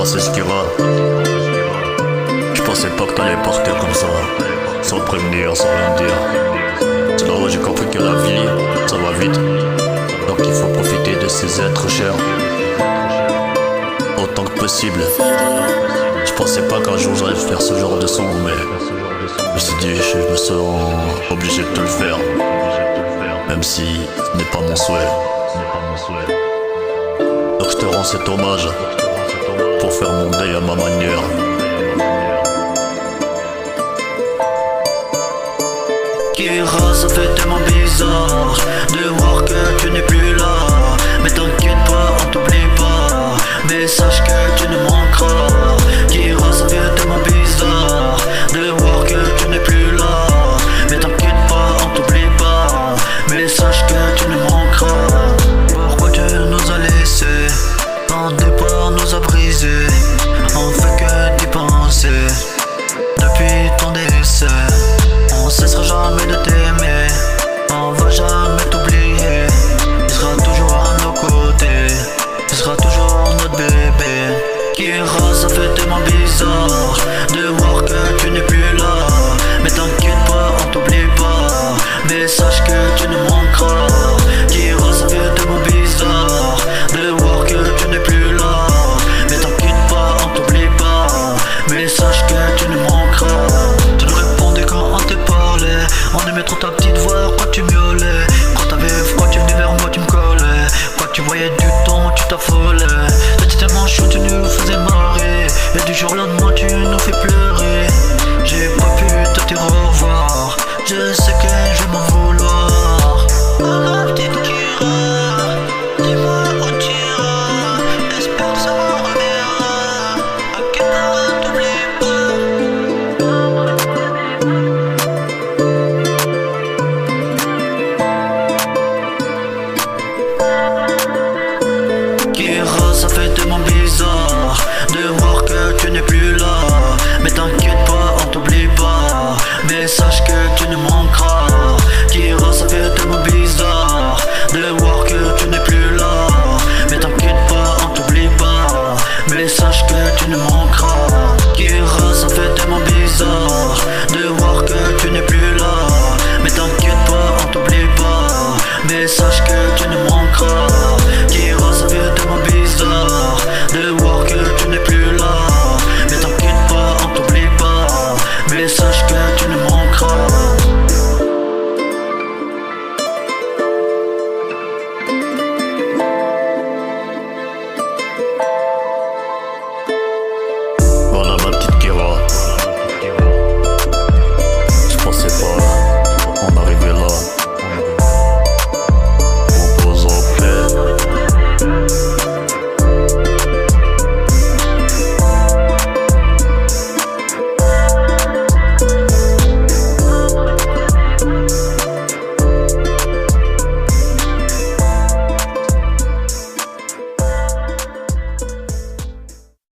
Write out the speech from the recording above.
passé ce qui va. Je pensais pas que t'allais partir comme ça, sans prévenir, sans rien dire. C'est là où j'ai compris que la vie, ça va vite. Donc il faut profiter de ces êtres chers autant que possible. Je pensais pas qu'un jour j'allais faire ce genre de son, mais je me suis dit, je me sens obligé de te le faire, même si ce n'est pas mon souhait. Donc je te rends cet hommage pour faire mon deuil à ma manière. Kira, ça fait tellement bizarre de voir que tu n'es plus là. Mais t'inquiète pas, on t'oublie pas, mais sache que tu ne manqueras. Kira, ça fait tellement bizarre de voir que tu n'es plus là. Mais t'inquiète pas, on t'oublie pas, mais sache que tu ne manqueras. Pourquoi tu nous as laissés? Ton départ nous a brisés. On fait que d'y penser depuis ton décès. On cessera jamais de t'aimer, on va jamais t'oublier. Il sera toujours à nos côtés, il sera toujours notre bébé. Kira, ça fait tellement bizarre de voir que tu n'es plus là. Mais t'inquiète pas, on t'oublie pas, mais sache que tu ne manqueras. Kira, ça fait tellement bizarre de voir que tu n'es plus là. Mais t'inquiète pas, on t'oublie pas, mais sache que tu ne manqueras. Tu nous répondais quand on te parlait, on aimait trop ta petite voix quand tu miaulais. Quand t'avais froid tu venais vers moi, tu me collais. Quand tu voyais du temps tu t'affolais. T'étais tellement chaud, tu nous faisais marrer, et du jour au lendemain tu nous fais pleurer. J'ai pas pu te dire au revoir, je sais que